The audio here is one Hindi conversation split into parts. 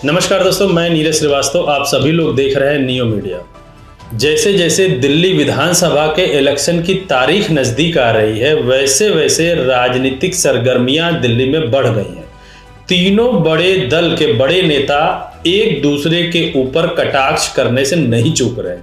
नमस्कार दोस्तों, मैं नीरज श्रीवास्तव। आप सभी लोग देख रहे हैं नियो मीडिया। जैसे जैसे दिल्ली विधानसभा के इलेक्शन की तारीख नज़दीक आ रही है, वैसे वैसे राजनीतिक सरगर्मियां दिल्ली में बढ़ गई हैं। तीनों बड़े दल के बड़े नेता एक दूसरे के ऊपर कटाक्ष करने से नहीं चूक रहे।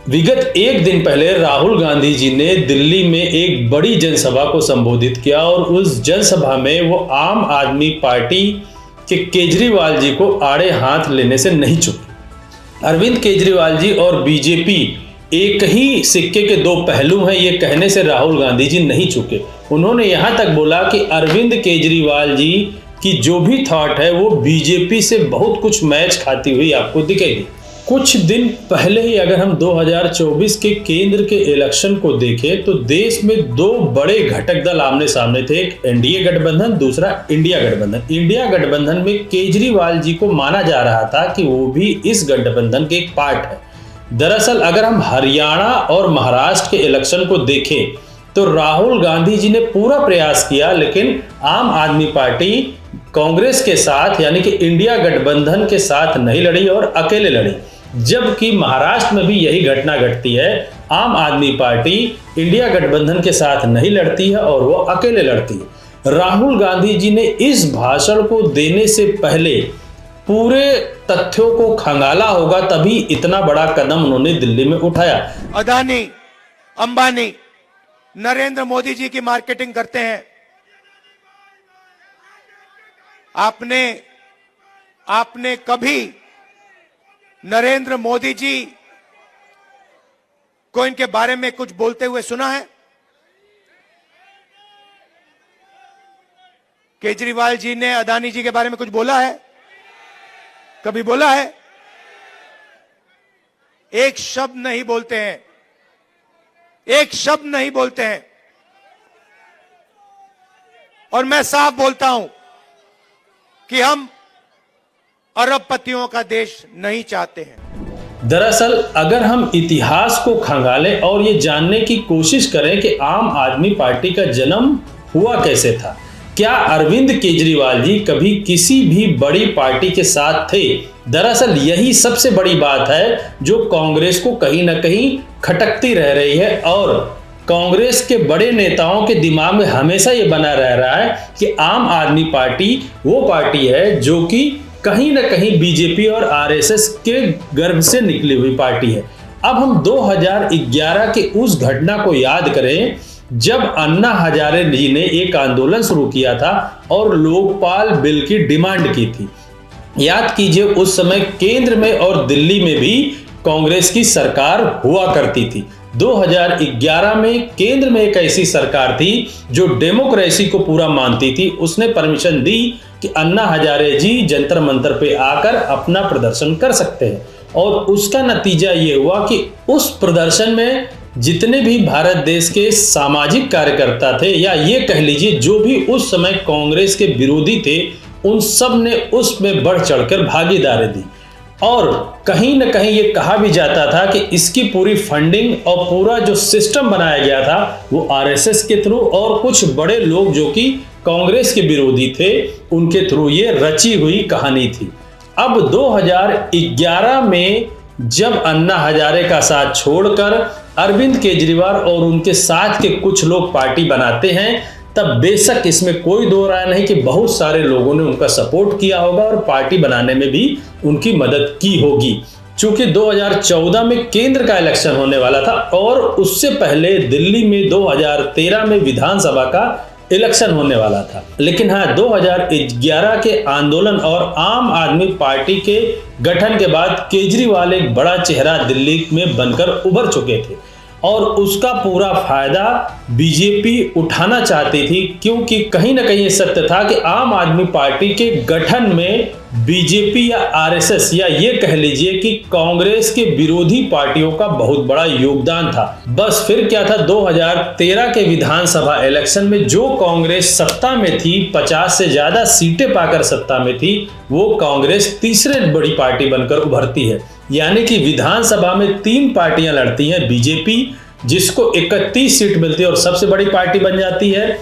विगत एक दिन पहले राहुल गांधी जी ने दिल्ली में एक बड़ी जनसभा को संबोधित किया और उस जनसभा में वो आम आदमी पार्टी कि केजरीवाल जी को आड़े हाथ लेने से नहीं चूके। अरविंद केजरीवाल जी और बीजेपी एक ही सिक्के के दो पहलू हैं, ये कहने से राहुल गांधी जी नहीं चूके। उन्होंने यहां तक बोला कि अरविंद केजरीवाल जी की जो भी थॉट है वो बीजेपी से बहुत कुछ मैच खाती हुई आपको दिखेगी। कुछ दिन पहले ही अगर हम 2024 के केंद्र के इलेक्शन को देखें तो देश में दो बड़े घटक दल आमने सामने थे। एक एनडीए गठबंधन, दूसरा इंडिया गठबंधन। इंडिया गठबंधन में केजरीवाल जी को माना जा रहा था कि वो भी इस गठबंधन के एक पार्ट है। दरअसल अगर हम हरियाणा और महाराष्ट्र के इलेक्शन को देखें तो राहुल गांधी जी ने पूरा प्रयास किया, लेकिन आम आदमी पार्टी कांग्रेस के साथ यानी कि इंडिया गठबंधन के साथ नहीं लड़ी और अकेले लड़ी। जबकि महाराष्ट्र में भी यही घटना घटती है, आम आदमी पार्टी इंडिया गठबंधन के साथ नहीं लड़ती है और वो अकेले लड़ती है। राहुल गांधी जी ने इस भाषण को देने से पहले पूरे तथ्यों को खंगाला होगा, तभी इतना बड़ा कदम उन्होंने दिल्ली में उठाया। अदानी, अंबानी, नरेंद्र मोदी जी की मार्केटिंग करते हैं। आपने कभी नरेंद्र मोदी जी को इनके बारे में कुछ बोलते हुए सुना है? केजरीवाल जी ने अदानी जी के बारे में कुछ बोला है? कभी बोला है? एक शब्द नहीं बोलते हैं, एक शब्द नहीं बोलते हैं। और मैं साफ बोलता हूं कि हम अरबपतियों का देश नहीं चाहते हैं। दरअसल अगर हम इतिहास को खंगालें और ये जानने की कोशिश करें कि आम आदमी पार्टी का जन्म हुआ कैसे था, क्या अरविंद केजरीवाल जी कभी किसी भी बड़ी पार्टी के साथ थे? दरअसल यही सबसे बड़ी बात है जो कांग्रेस को कहीं ना कहीं खटकती रह रही है और कांग्रेस के बड़े नेताओं के दिमाग में हमेशा ये बना रह रहा है कि आम आदमी पार्टी वो पार्टी है जो कि कहीं ना कहीं बीजेपी और आरएसएस के गर्भ से निकली हुई पार्टी है। अब हम 2011 के उस घटना को याद करें जब अन्ना हजारे जी ने एक आंदोलन शुरू किया था और लोकपाल बिल की डिमांड की थी। याद कीजिए, उस समय केंद्र में और दिल्ली में भी कांग्रेस की सरकार हुआ करती थी। 2011 में केंद्र में एक ऐसी सरकार थी जो डेमोक्रेसी को पूरा मानती थी। उसने परमिशन दी कि अन्ना हजारे जी जंतर मंतर पे आकर अपना प्रदर्शन कर सकते हैं और उसका नतीजा ये हुआ कि उस प्रदर्शन में जितने भी भारत देश के सामाजिक कार्यकर्ता थे या ये कह लीजिए जो भी उस समय कांग्रेस के विरोधी थे, उन सब ने उसमें बढ़ चढ़कर भागीदारी दी। और कहीं न कहीं ये कहा भी जाता था कि इसकी पूरी फंडिंग और पूरा जो सिस्टम बनाया गया था वो आरएसएस के थ्रू और कुछ बड़े लोग जो कि कांग्रेस के विरोधी थे उनके थ्रू ये रची हुई कहानी थी। अब 2011 में जब अन्ना हजारे का साथ छोड़कर अरविंद केजरीवाल और उनके साथ के कुछ लोग पार्टी बनाते हैं, तब बेशक इसमें कोई दो राय नहीं कि बहुत सारे लोगों ने उनका सपोर्ट किया होगा और पार्टी बनाने में भी उनकी मदद की होगी। चूंकि 2014 में केंद्र का इलेक्शन होने वाला था और उससे पहले दिल्ली में 2013 में विधानसभा का इलेक्शन होने वाला था। लेकिन हाँ, 2011 के आंदोलन और आम आदमी पार्टी के गठन के बाद केजरीवाल एक बड़ा चेहरा दिल्ली में बनकर उभर चुके थे और उसका पूरा फायदा बीजेपी उठाना चाहती थी, क्योंकि कहीं ना कहीं ये सत्य था कि आम आदमी पार्टी के गठन में बीजेपी या आरएसएस या ये कह लीजिए कि कांग्रेस के विरोधी पार्टियों का बहुत बड़ा योगदान था। बस फिर क्या था, 2013 के विधानसभा इलेक्शन में जो कांग्रेस सत्ता में थी, 50 से ज्यादा सीटें पाकर सत्ता में थी, वो कांग्रेस तीसरे बड़ी पार्टी बनकर उभरती है। यानी कि विधानसभा में 3 पार्टियां लड़ती हैं। बीजेपी जिसको 31 सीट मिलती है और सबसे बड़ी पार्टी बन जाती है,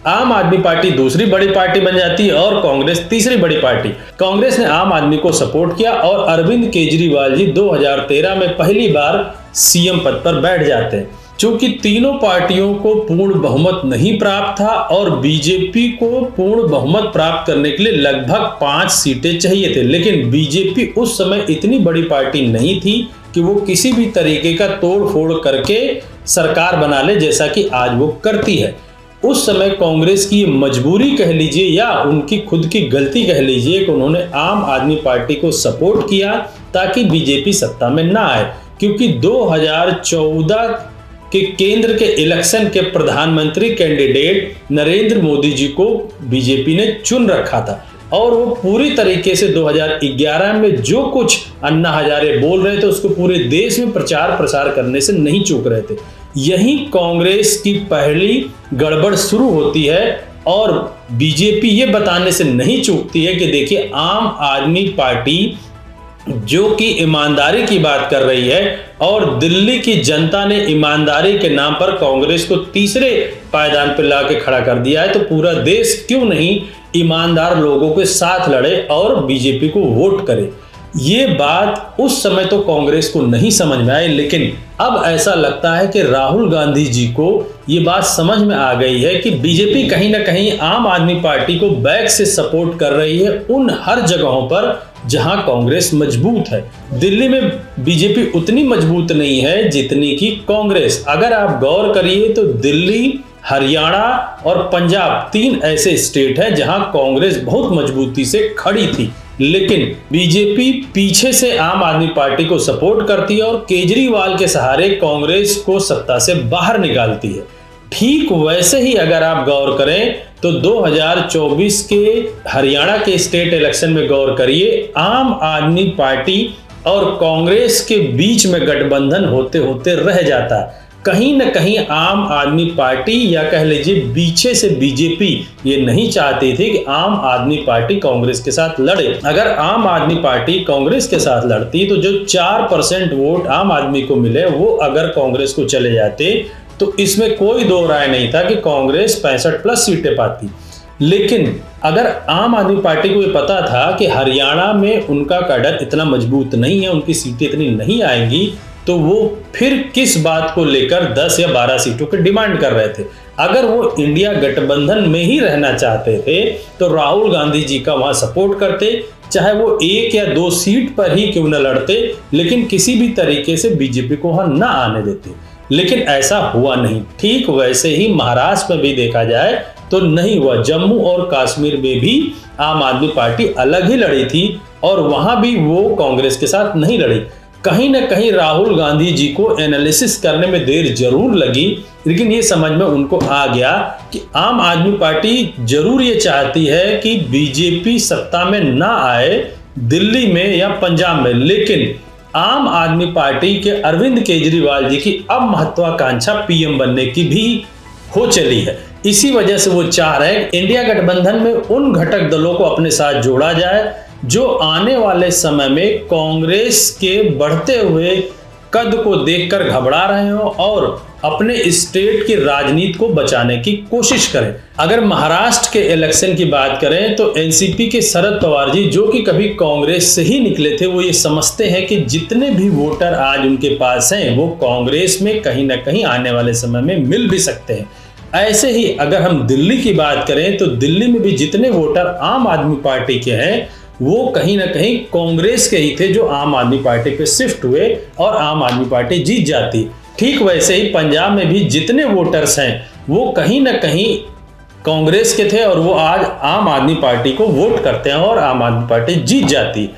आम आदमी पार्टी दूसरी बड़ी पार्टी बन जाती है और कांग्रेस तीसरी बड़ी पार्टी। कांग्रेस ने आम आदमी को सपोर्ट किया और अरविंद केजरीवाल जी 2013 में पहली बार सीएम पद पर बैठ जाते हैं। चूंकि तीनों पार्टियों को पूर्ण बहुमत नहीं प्राप्त था और बीजेपी को पूर्ण बहुमत प्राप्त करने के लिए लगभग 5 सीटें चाहिए थे, लेकिन बीजेपी उस समय इतनी बड़ी पार्टी नहीं थी कि वो किसी भी तरीके का तोड़ फोड़ करके सरकार बना ले, जैसा कि आज वो करती है। उस समय कांग्रेस की मजबूरी कह लीजिए या उनकी खुद की गलती कह लीजिए कि उन्होंने आम आदमी पार्टी को सपोर्ट किया ताकि बीजेपी सत्ता में ना आए, क्योंकि 2014 के केंद्र के इलेक्शन के प्रधानमंत्री कैंडिडेट नरेंद्र मोदी जी को बीजेपी ने चुन रखा था और वो पूरी तरीके से 2011 में जो कुछ अन्ना हजारे बोल रहे थे उसको पूरे देश में प्रचार प्रसार करने से नहीं चूक रहे थे। यही कांग्रेस की पहली गड़बड़ शुरू होती है और बीजेपी ये बताने से नहीं चूकती है कि देखिए आम आदमी पार्टी जो कि ईमानदारी की बात कर रही है और दिल्ली की जनता ने ईमानदारी के नाम पर कांग्रेस को तीसरे पायदान पर ला के खड़ा कर दिया है, तो पूरा देश क्यों नहीं ईमानदार लोगों के साथ लड़े और बीजेपी को वोट करे। ये बात उस समय तो कांग्रेस को नहीं समझ में आई, लेकिन अब ऐसा लगता है कि राहुल गांधी जी को ये बात समझ में आ गई है कि बीजेपी कहीं ना कहीं आम आदमी पार्टी को बैक से सपोर्ट कर रही है उन हर जगहों पर जहां कांग्रेस मजबूत है। दिल्ली में बीजेपी उतनी मजबूत नहीं है जितनी कि कांग्रेस। अगर आप गौर करिए तो दिल्ली, हरियाणा और पंजाब 3 ऐसे स्टेट हैं जहां कांग्रेस बहुत मजबूती से खड़ी थी, लेकिन बीजेपी पीछे से आम आदमी पार्टी को सपोर्ट करती है और केजरीवाल के सहारे कांग्रेस को सत्ता से बाहर निकालती है। ठीक वैसे ही अगर आप गौर करें तो 2024 के हरियाणा के स्टेट इलेक्शन में गौर करिए, आम आदमी पार्टी और कांग्रेस के बीच में गठबंधन होते होते रह जाता है। कहीं न कहीं आम आदमी पार्टी या कह लीजिए पीछे से बीजेपी ये नहीं चाहती थी कि आम आदमी पार्टी कांग्रेस के साथ लड़े। अगर आम आदमी पार्टी कांग्रेस के साथ लड़ती तो जो 4% वोट आम आदमी को मिले वो अगर कांग्रेस को चले जाते तो इसमें कोई दो राय नहीं था कि कांग्रेस 65+ सीटें पाती। लेकिन अगर आम आदमी पार्टी को ये पता था कि हरियाणा में उनका कैडर इतना मजबूत नहीं है, उनकी सीटें इतनी नहीं आएंगी, तो वो फिर किस बात को लेकर 10 या 12 सीटों की डिमांड कर रहे थे। अगर वो इंडिया गठबंधन में ही रहना चाहते थे तो राहुल गांधी जी का वहां सपोर्ट करते, चाहे वो 1 या 2 सीट पर ही क्यों न लड़ते, लेकिन किसी भी तरीके से बीजेपी को वहां ना आने देते। लेकिन ऐसा हुआ नहीं। ठीक वैसे ही महाराष्ट्र में भी देखा जाए तो नहीं हुआ। जम्मू और कश्मीर में भी आम आदमी पार्टी अलग ही लड़ी थी और वहां भी वो कांग्रेस के साथ नहीं लड़ी। कहीं ना कहीं राहुल गांधी जी को एनालिसिस करने में देर जरूर लगी, लेकिन ये समझ में उनको आ गया कि आम आदमी पार्टी जरूर ये चाहती है कि बीजेपी सत्ता में ना आए दिल्ली में या पंजाब में, लेकिन आम आदमी पार्टी के अरविंद केजरीवाल जी की अब महत्वाकांक्षा पीएम बनने की भी हो चली है। इसी वजह से वो चाह रहे हैं इंडिया गठबंधन में उन घटक दलों को अपने साथ जोड़ा जाए जो आने वाले समय में कांग्रेस के बढ़ते हुए कद को देखकर घबरा रहे हो और अपने स्टेट की राजनीति को बचाने की कोशिश करें। अगर महाराष्ट्र के इलेक्शन की बात करें तो एनसीपी के शरद पवार जी, जो कि कभी कांग्रेस से ही निकले थे, वो ये समझते हैं कि जितने भी वोटर आज उनके पास हैं वो कांग्रेस में कहीं ना कहीं आने वाले समय में मिल भी सकते हैं। ऐसे ही अगर हम दिल्ली की बात करें तो दिल्ली में भी जितने वोटर आम आदमी पार्टी के हैं वो कहीं ना कहीं कांग्रेस के ही थे जो आम आदमी पार्टी पे शिफ्ट हुए और आम आदमी पार्टी जीत जाती। ठीक वैसे ही पंजाब में भी जितने वोटर्स हैं वो कहीं ना कहीं कांग्रेस के थे और वो आज आम आदमी पार्टी को वोट करते हैं और आम आदमी पार्टी जीत जाती।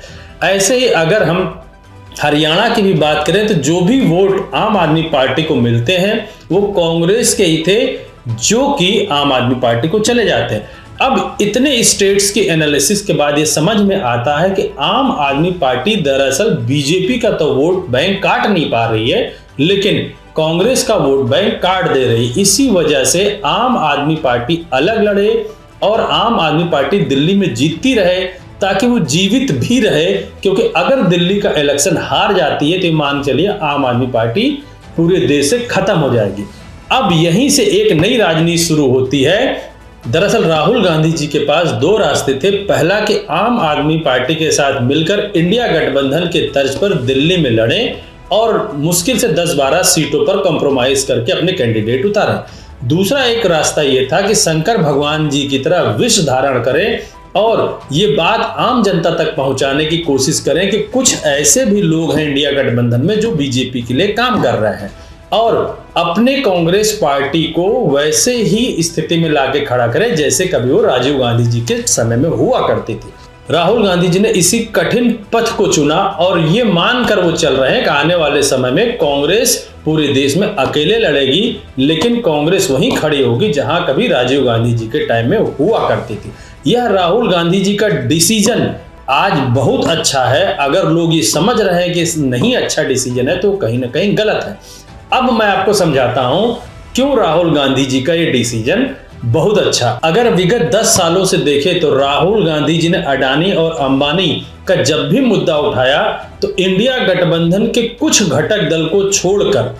ऐसे ही अगर हम हरियाणा की भी बात करें तो जो भी वोट आम आदमी पार्टी को मिलते हैं वो कांग्रेस के ही थे जो कि आम आदमी पार्टी को चले जाते हैं। अब इतने स्टेट्स की एनालिसिस के बाद ये समझ में आता है कि आम आदमी पार्टी दरअसल बीजेपी का तो वोट बैंक काट नहीं पा रही है, लेकिन कांग्रेस का वोट बैंक काट दे रही। इसी वजह से आम आदमी पार्टी अलग लड़े और आम आदमी पार्टी दिल्ली में जीतती रहे ताकि वो जीवित भी रहे, क्योंकि अगर दिल्ली का इलेक्शन हार जाती है तो मान चलिए आम आदमी पार्टी पूरे देश से खत्म हो जाएगी। अब यहीं से एक नई राजनीति शुरू होती है दरअसल राहुल गांधी जी के पास दो रास्ते थे। पहला कि आम आदमी पार्टी के साथ मिलकर इंडिया गठबंधन के तर्ज पर दिल्ली में लड़ें और मुश्किल से 10-12 सीटों पर कॉम्प्रोमाइज करके अपने कैंडिडेट उतारें। दूसरा एक रास्ता यह था कि शंकर भगवान जी की तरह विष धारण करें और ये बात आम जनता तक पहुंचाने की कोशिश करें कि कुछ ऐसे भी लोग हैं इंडिया गठबंधन में जो बीजेपी के लिए काम कर रहे हैं और अपने कांग्रेस पार्टी को वैसे ही स्थिति में लाके खड़ा करें जैसे कभी वो राजीव गांधी जी के समय में हुआ करती थी। राहुल गांधी जी ने इसी कठिन पथ को चुना और ये मानकर वो चल रहे हैं कि आने वाले समय में कांग्रेस पूरे देश में अकेले लड़ेगी, लेकिन कांग्रेस वहीं खड़ी होगी जहां कभी राजीव गांधी जी के टाइम में हुआ करती थी। यह राहुल गांधी जी का डिसीजन आज बहुत अच्छा है। अगर लोग ये समझ रहे हैं कि नहीं अच्छा डिसीजन है तो कहीं ना कहीं गलत है। अब मैं आपको समझाता हूं क्यों राहुल गांधी जी का ये डिसीजन बहुत अच्छा। अगर विगत 10 सालों से देखें तो राहुल गांधी जी ने अडानी और अंबानी का जब भी मुद्दा उठाया तो इंडिया गठबंधन के कुछ घटक दल को छोड़कर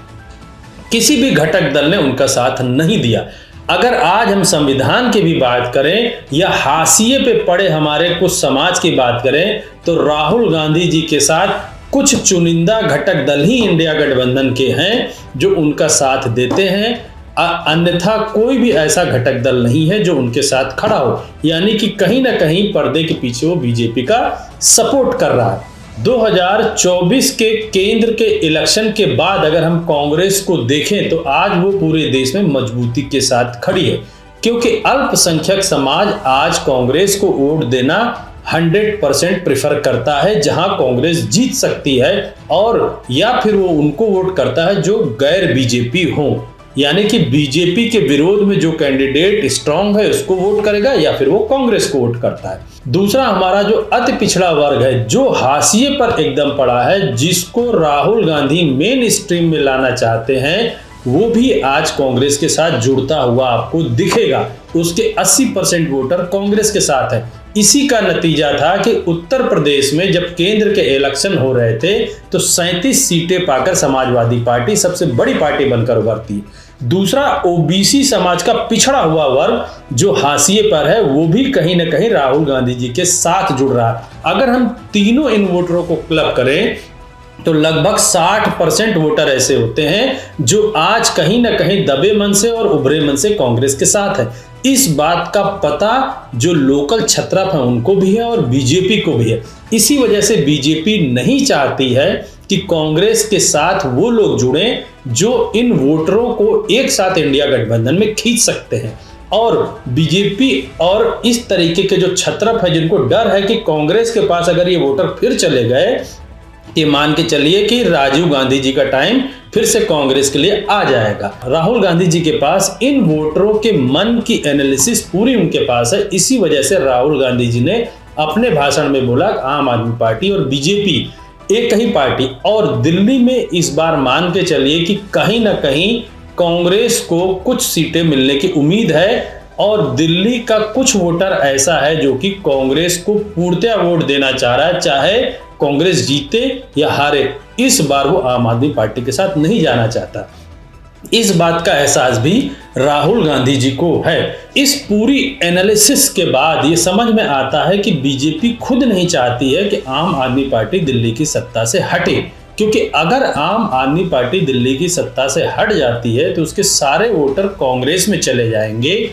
किसी भी घटक दल ने उनका साथ नहीं दिया। अगर आज हम संविधान की भी बात करें या हाशिए पे पड़े हमारे कुछ समाज की बात करें तो राहुल गांधी जी के साथ कुछ चुनिंदा घटक दल ही इंडिया गठबंधन के हैं जो उनका साथ देते हैं, अन्यथा कोई भी ऐसा घटक दल नहीं है जो उनके साथ खड़ा हो। यानी कि कहीं ना कहीं पर्दे के पीछे वो बीजेपी का सपोर्ट कर रहा है। 2024 के केंद्र के इलेक्शन के बाद अगर हम कांग्रेस को देखें तो आज वो पूरे देश में मजबूती के साथ खड़ी है, क्योंकि अल्पसंख्यक समाज आज कांग्रेस को वोट देना 100% प्रेफर करता है जहां कांग्रेस जीत सकती है, और या फिर वो उनको वोट करता है जो गैर बीजेपी हो। यानी कि बीजेपी के विरोध में जो कैंडिडेट स्ट्रांग है उसको वोट करेगा या फिर वो कांग्रेस को वोट करता है। दूसरा हमारा जो अति पिछड़ा वर्ग है जो हाशिए पर एकदम पड़ा है, जिसको राहुल गांधी मेन स्ट्रीम में लाना चाहते हैं, वो भी आज कांग्रेस के साथ जुड़ता हुआ आपको दिखेगा। उसके 80% वोटर कांग्रेस के साथ है। इसी का नतीजा था कि उत्तर प्रदेश में जब केंद्र के इलेक्शन हो रहे थे तो 37 सीटें पाकर समाजवादी पार्टी सबसे बड़ी पार्टी बनकर उभरती है। दूसरा ओबीसी समाज का पिछड़ा हुआ वर्ग जो हाशिए पर है वो भी कहीं ना कहीं राहुल गांधी जी के साथ जुड़ रहा है। अगर हम तीनों इन वोटरों को क्लब करें तो लगभग 60% वोटर ऐसे होते हैं जो आज कहीं ना कहीं दबे मन से और उभरे मन से कांग्रेस के साथ है। इस बात का पता जो लोकल छत्रप है उनको भी है और बीजेपी को भी है। इसी वजह से बीजेपी नहीं चाहती है कि कांग्रेस के साथ वो लोग जुड़ें जो इन वोटरों को एक साथ इंडिया गठबंधन में खींच सकते हैं। और बीजेपी और इस तरीके के जो छत्रप है जिनको डर है कि कांग्रेस के पास अगर ये वोटर फिर चले गए, ये मान के चलिए कि राजीव गांधी जी का टाइम फिर से कांग्रेस के लिए आ जाएगा। राहुल गांधी जी के पास इन वोटरों के मन की एनालिसिस पूरी उनके पास है। इसी वजह से राहुल गांधी जी ने अपने भाषण में बोला आम आदमी पार्टी और बीजेपी एक ही पार्टी, और दिल्ली में इस बार मान के चलिए कि कहीं ना कहीं कांग्रेस को कुछ सीटें मिलने की उम्मीद है, और दिल्ली का कुछ वोटर ऐसा है जो कि कांग्रेस को पूर्णतः वोट देना चाह रहा है, चाहे कांग्रेस जीते या हारे। इस बार वो आम आदमी पार्टी के साथ नहीं जाना चाहता। इस बात का एहसास भी राहुल गांधी जी को है। इस पूरी एनालिसिस के बाद ये समझ में आता है कि बीजेपी खुद नहीं चाहती है कि आम आदमी पार्टी दिल्ली की सत्ता से हटे, क्योंकि अगर आम आदमी पार्टी दिल्ली की सत्ता से हट जाती है तो उसके सारे वोटर कांग्रेस में चले जाएंगे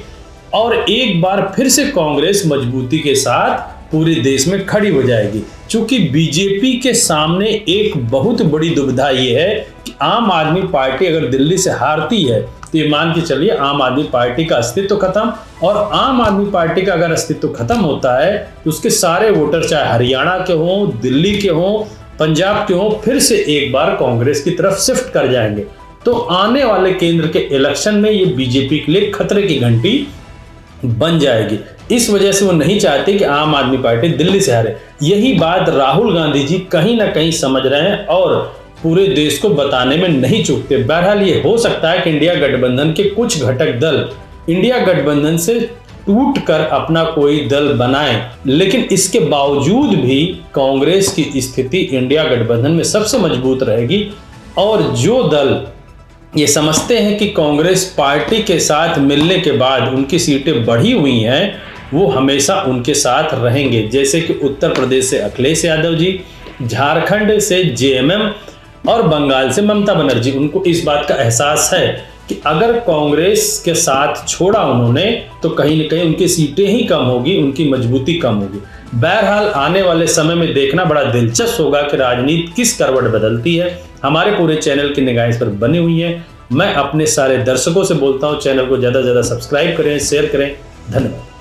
और एक बार फिर से कांग्रेस मजबूती के साथ पूरे देश में खड़ी हो जाएगी। क्योंकि बीजेपी के सामने एक बहुत बड़ी दुविधा ये है कि आम आदमी पार्टी अगर दिल्ली से हारती है तो ये मान के चलिए आम आदमी पार्टी का अस्तित्व खत्म, और आम आदमी पार्टी का अगर अस्तित्व खत्म होता है तो उसके सारे वोटर चाहे हरियाणा के हों, दिल्ली के हों, पंजाब के हों, फिर से एक बार कांग्रेस की तरफ शिफ्ट कर जाएंगे। तो आने वाले केंद्र के इलेक्शन में ये बीजेपी के लिए खतरे की घंटी बन जाएगी। इस वजह से वो नहीं चाहते कि आम आदमी पार्टी दिल्ली से हारे। यही बात राहुल गांधी जी कहीं ना कहीं समझ रहे हैं और पूरे देश को बताने में नहीं चूकते। बहरहाल ये हो सकता है कि इंडिया गठबंधन के कुछ घटक दल इंडिया गठबंधन से टूटकर अपना कोई दल बनाएं, लेकिन इसके बावजूद भी कांग्रेस की स्थिति इंडिया गठबंधन में सबसे मजबूत रहेगी, और जो दल ये समझते हैं कि कांग्रेस पार्टी के साथ मिलने के बाद उनकी सीटें बढ़ी हुई हैं, वो हमेशा उनके साथ रहेंगे। जैसे कि उत्तर प्रदेश से अखिलेश यादव जी, झारखंड से जेएमएम और बंगाल से ममता बनर्जी। उनको इस बात का एहसास है कि अगर कांग्रेस के साथ छोड़ा उन्होंने तो कहीं न कहीं उनकी सीटें ही कम होगी, उनकी मजबूती कम होगी। बहरहाल आने वाले समय में देखना बड़ा दिलचस्प होगा कि राजनीति किस करवट बदलती है। हमारे पूरे चैनल की निगाहें इस पर बनी हुई है। मैं अपने सारे दर्शकों से बोलता हूं, चैनल को ज़्यादा से ज़्यादा सब्सक्राइब करें, शेयर करें। धन्यवाद।